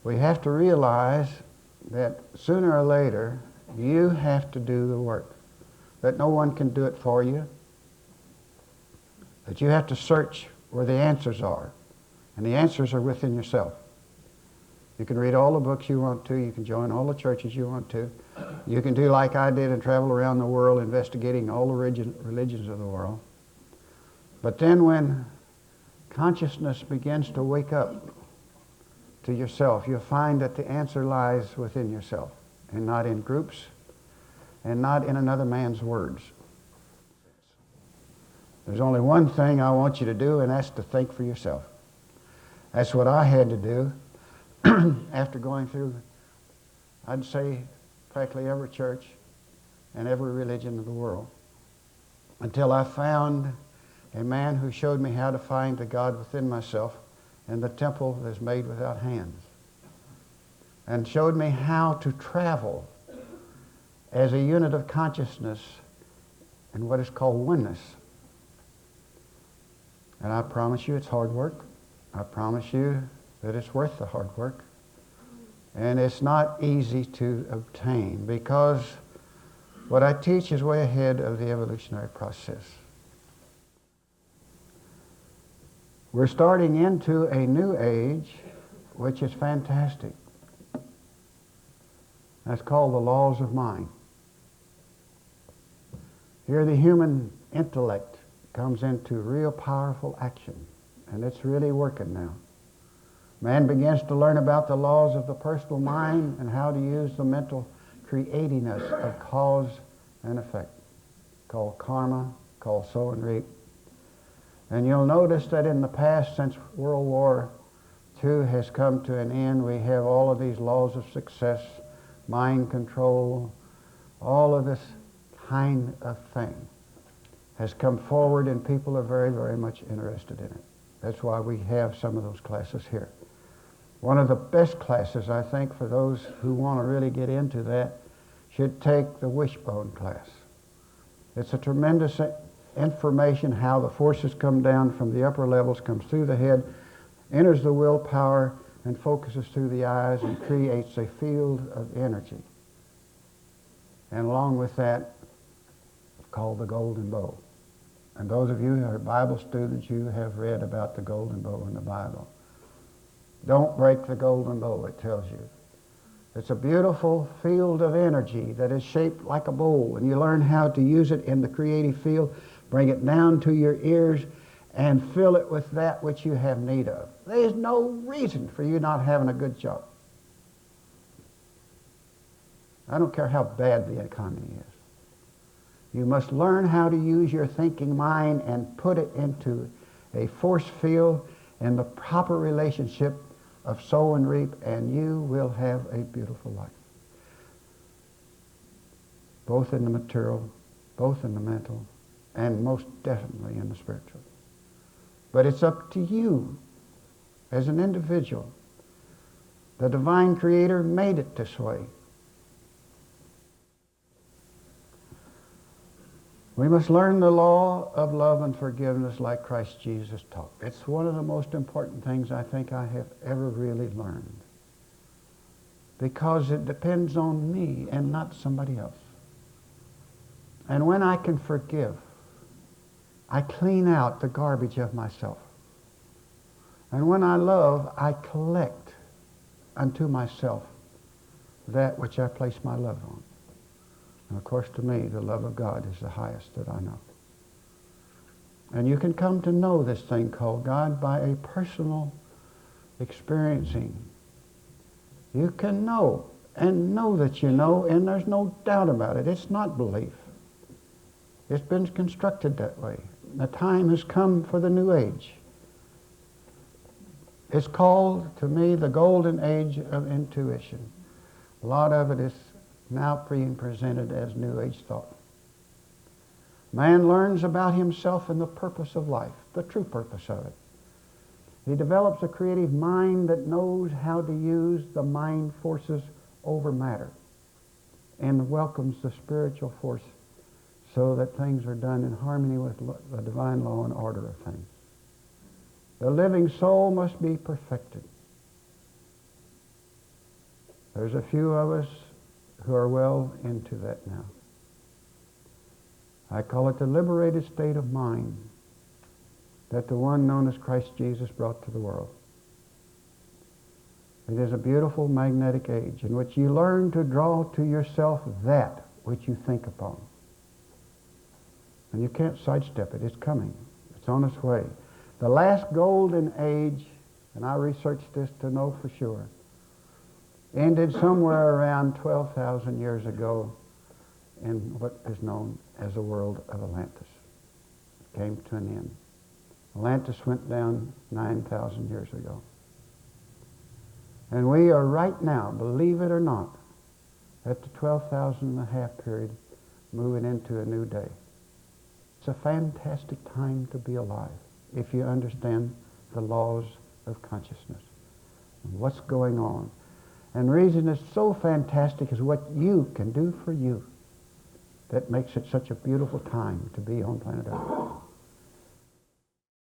We have to realize that sooner or later, you have to do the work. That no one can do it for you. That you have to search where the answers are. And the answers are within yourself. You can read all the books you want to. You can join all the churches you want to. You can do like I did and travel around the world investigating all the religions of the world. But then when consciousness begins to wake up to yourself, you'll find that the answer lies within yourself and not in groups and not in another man's words. There's only one thing I want you to do, and that's to think for yourself. That's what I had to do after going through, I'd say, practically every church and every religion of the world, until I found a man who showed me how to find the God within myself in the temple that is made without hands, and showed me how to travel as a unit of consciousness in what is called oneness. And I promise you it's hard work. I promise you that it's worth the hard work. And it's not easy to obtain, because what I teach is way ahead of the evolutionary process. We're starting into a new age, which is fantastic. That's called the laws of mind. Here the human intellect comes into real powerful action, and it's really working now. Man begins to learn about the laws of the personal mind and how to use the mental creatiness of cause and effect, called karma, called sow and reap. And you'll notice that in the past, since World War II has come to an end, we have all of these laws of success, mind control, all of this kind of thing has come forward, and people are very, very much interested in it. That's why we have some of those classes here. One of the best classes, I think, for those who want to really get into that should take the wishbone class. It's a tremendous information how the forces come down from the upper levels, comes through the head, enters the willpower, and focuses through the eyes and creates a field of energy. And along with that, called the golden bow. And those of you who are Bible students, you have read about the golden bow in the Bible. Don't break the golden bow, it tells you. It's a beautiful field of energy that is shaped like a bowl, and you learn how to use it in the creative field, bring it down to your ears, and fill it with that which you have need of. There's no reason for you not having a good job. I don't care how bad the economy is. You must learn how to use your thinking mind and put it into a force field in the proper relationship of sow and reap, and you will have a beautiful life. Both in the material, both in the mental, and most definitely in the spiritual. But it's up to you as an individual. The divine creator made it this way. We must learn the law of love and forgiveness like Christ Jesus taught. It's one of the most important things I think I have ever really learned, because it depends on me and not somebody else. And when I can forgive, I clean out the garbage of myself. And when I love, I collect unto myself that which I place my love on. And of course, to me, the love of God is the highest that I know. And you can come to know this thing called God by a personal experiencing. You can know and know that you know, and there's no doubt about it. It's not belief. It's been constructed that way. The time has come for the new age. It's called, to me, the golden age of intuition. A lot of it is now being presented as New Age thought. Man learns about himself and the purpose of life, the true purpose of it. He develops a creative mind that knows how to use the mind forces over matter, and welcomes the spiritual force so that things are done in harmony with the divine law and order of things. The living soul must be perfected. There's a few of us who are well into that now. I call it the liberated state of mind that the one known as Christ Jesus brought to the world. It is a beautiful magnetic age in which you learn to draw to yourself that which you think upon. And you can't sidestep it. It's coming. It's on its way. The last golden age, and I researched this to know for sure, ended somewhere around 12,000 years ago in what is known as the world of Atlantis. It came to an end. Atlantis went down 9,000 years ago. And we are right now, believe it or not, at the 12,000 and a half period, moving into a new day. It's a fantastic time to be alive if you understand the laws of consciousness and what's going on. And the reason it's so fantastic is what you can do for you that makes it such a beautiful time to be on planet Earth.